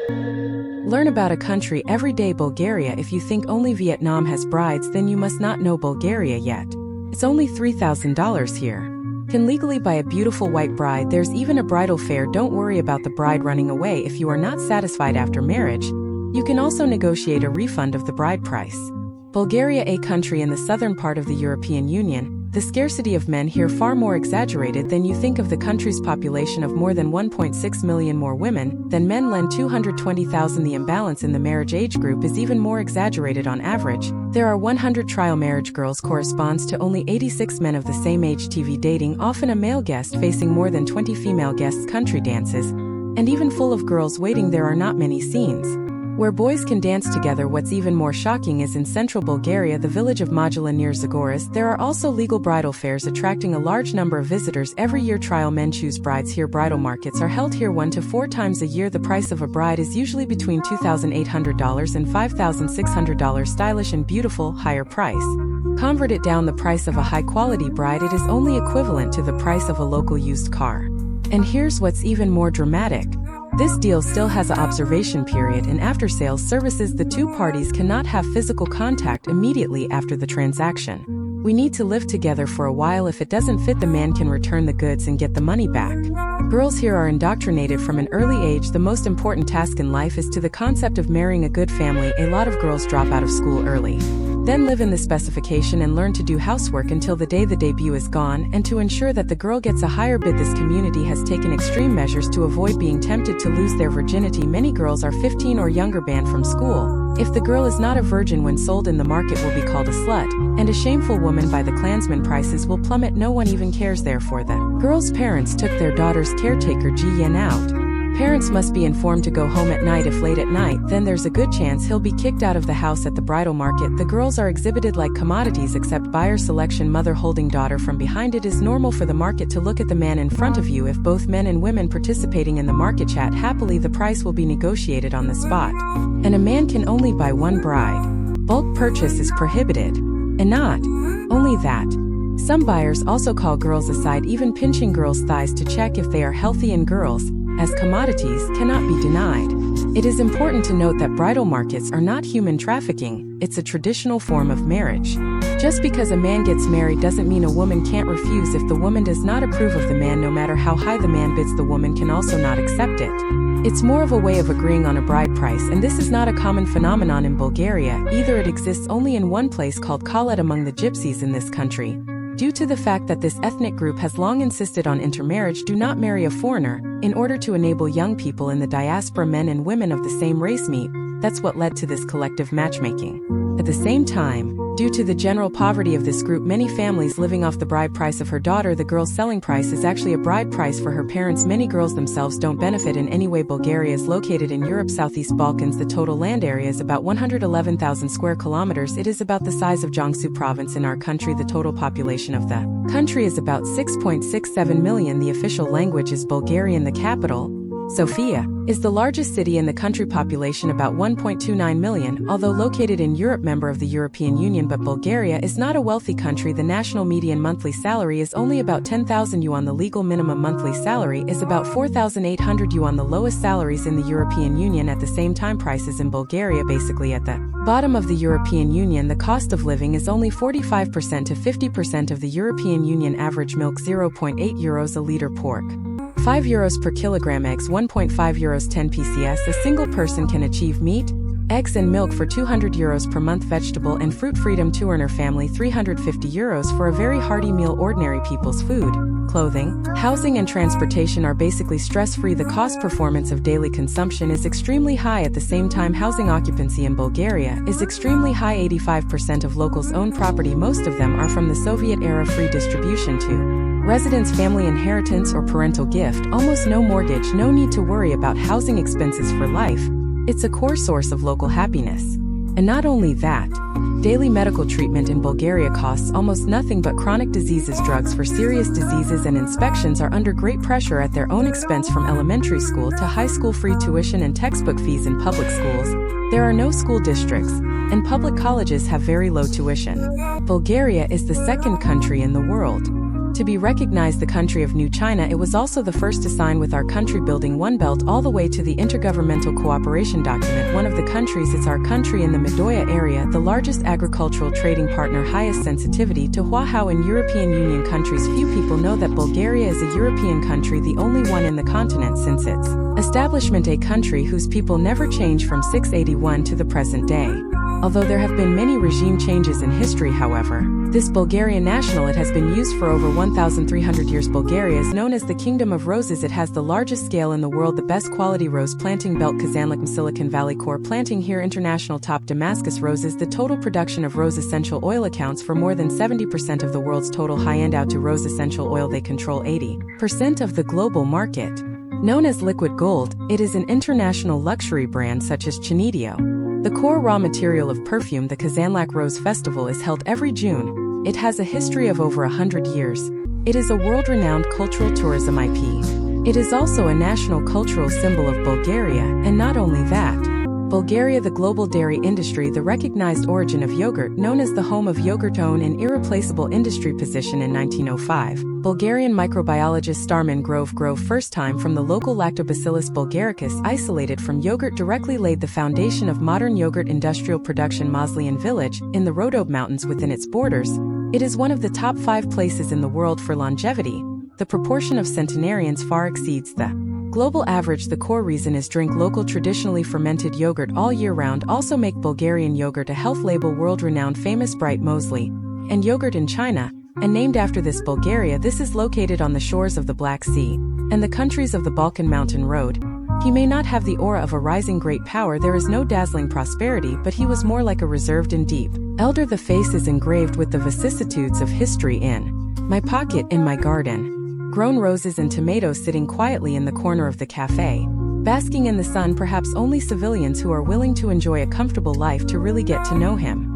Learn about a country every day. Bulgaria. If you think only Vietnam has brides, then you must not know Bulgaria yet. It's only $3,000 here. Can legally buy a beautiful white bride. There's even a bridal fair. Don't worry about the bride running away if you are not satisfied after marriage. You can also negotiate a refund of the bride price. Bulgaria, a country in the southern part of the European Union. The scarcity of men here far more exaggerated than you think. Of the country's population of more than 1.6 million more women than men, lend 220,000. The imbalance in the marriage age group is even more exaggerated. On average, there are 100 trial marriage girls corresponds to only 86 men of the same age. TV dating, often a male guest facing more than 20 female guests. Country dances, and even full of girls waiting. There are not many scenes where boys can dance together. What's even more shocking is in central Bulgaria, the village of Mogila near Zagoras, there are also legal bridal fairs attracting a large number of visitors every year. Trial men choose brides here. Bridal markets are held here 1 to 4 times a year. The price of a bride is usually between $2,800 and $5,600. Stylish and beautiful, higher price. Convert it down the price of a high-quality bride, it is only equivalent to the price of a local used car. And here's what's even more dramatic. This deal still has an observation period, and after sales services, the two parties cannot have physical contact immediately after the transaction. We need to live together for a while. If it doesn't fit, the man can return the goods and get the money back. Girls here are indoctrinated from an early age. The most important task in life is to the concept of marrying a good family. A lot of girls drop out of school early, then live in the specification and learn to do housework until the day the debut is gone. And to ensure that the girl gets a higher bid, this community has taken extreme measures to avoid being tempted to lose their virginity. Many girls are 15 or younger, banned from school. If the girl is not a virgin when sold in the market, will be called a slut, and a shameful woman by the clansmen. Prices will plummet. No one even cares. Therefore, the girl's parents took their daughter's caretaker Ji-yen out. Parents must be informed to go home at night. If late at night, then there's a good chance he'll be kicked out of the house. At the bridal market, the girls are exhibited like commodities except buyer selection. Mother holding daughter from behind. It is normal for the market to look at the man in front of you. If both men and women participating in the market chat happily, the price will be negotiated on the spot. And a man can only buy one bride. Bulk purchase is prohibited. And not only that, some buyers also call girls aside, even pinching girls' thighs to check if they are healthy. And girls, as commodities, cannot be denied. It is important to note that bridal markets are not human trafficking, it's a traditional form of marriage. Just because a man gets married doesn't mean a woman can't refuse. If the woman does not approve of the man, no matter how high the man bids, the woman can also not accept it. It's more of a way of agreeing on a bride price, and this is not a common phenomenon in Bulgaria either. It exists only in one place called Khaled among the gypsies in this country. Due to the fact that this ethnic group has long insisted on intermarriage, do not marry a foreigner, in order to enable young people in the diaspora, men and women of the same race, meet. That's what led to this collective matchmaking. At the same time, due to the general poverty of this group, many families living off the bride price of her daughter, the girl's selling price is actually a bride price for her parents. Many girls themselves don't benefit in any way. Bulgaria is located in Europe's Southeast Balkans. The total land area is about 111,000 square kilometers. It is about the size of Jiangsu province in our country. The total population of the country is about 6.67 million. The official language is Bulgarian. The capital, Sofia, is the largest city in the country, population about 1.29 million, although located in Europe, member of the European Union. But Bulgaria is not a wealthy country. The national median monthly salary is only about 10,000 yuan. The legal minimum monthly salary is about 4,800 yuan, the lowest salaries in the European Union. At the same time, prices in Bulgaria basically at the bottom of the European Union. The cost of living is only 45% to 50% of the European Union average. Milk 0.8 euros a liter. Pork 5 euros per kilogram. Eggs 1.5 euros 10 pcs. A single person can achieve meat, eggs and milk for 200 euros per month. Vegetable and fruit freedom. Two-earner family 350 euros for a very hearty meal. Ordinary people's food, clothing, housing and transportation are basically stress-free. The cost performance of daily consumption is extremely high. At the same time, housing occupancy in Bulgaria is extremely high. 85% of locals own property. Most of them are from the Soviet era. Free distribution to residents, family inheritance or parental gift. Almost no mortgage. No need to worry about housing expenses for life. It's a core source of local happiness. And not only that, daily medical treatment in Bulgaria costs almost nothing but chronic diseases. Drugs for serious diseases and inspections are under great pressure at their own expense. From elementary school to high school, free tuition and textbook fees. In public schools, there are no school districts, and public colleges have very low tuition. Bulgaria is the second country in the world To be recognized the country of New China, it was also the first to sign with our country, building One Belt all the way to the Intergovernmental Cooperation Document. One of the countries, it's our country in the Medoya area, the largest agricultural trading partner, highest sensitivity to Huahao in European Union countries. Few people know that Bulgaria is a European country, the only one in the continent since its establishment, a country whose people never change from 681 to the present day. Although there have been many regime changes in history, however, this Bulgarian national, it has been used for over 1,300 years. Bulgaria is known as the Kingdom of Roses. It has the largest scale in the world, the best quality rose planting belt, Kazanlak, Silicon Valley core planting here, international top Damascus roses. The total production of rose essential oil accounts for more than 70% of the world's total high-end out to rose essential oil. They control 80% of the global market. Known as liquid gold, it is an international luxury brand such as Chinidio. The core raw material of perfume, the Kazanlak Rose Festival, is held every June. It has a history of over 100 years. It is a world-renowned cultural tourism IP. It is also a national cultural symbol of Bulgaria, and not only that, Bulgaria, the global dairy industry, the recognized origin of yogurt, known as the home of yogurt, own an irreplaceable industry position in 1905. Bulgarian microbiologist Starman Grove first time from the local Lactobacillus bulgaricus isolated from yogurt directly laid the foundation of modern yogurt industrial production. Mosleyan village, in the Rhodope Mountains within its borders, it is one of the top 5 places in the world for longevity. The proportion of centenarians far exceeds the global average. The core reason is drink local traditionally fermented yogurt all year round. Also make Bulgarian yogurt a health label, world-renowned famous Bright Mosley, and yogurt in China, and named after this Bulgaria. This is located on the shores of the Black Sea and the countries of the Balkan Mountain Road. He may not have the aura of a rising great power, there is no dazzling prosperity, but he was more like a reserved and deep elder. The face is engraved with the vicissitudes of history. In my pocket, in my garden, grown roses and tomatoes, sitting quietly in the corner of the cafe, basking in the sun. Perhaps only civilians who are willing to enjoy a comfortable life to really get to know him.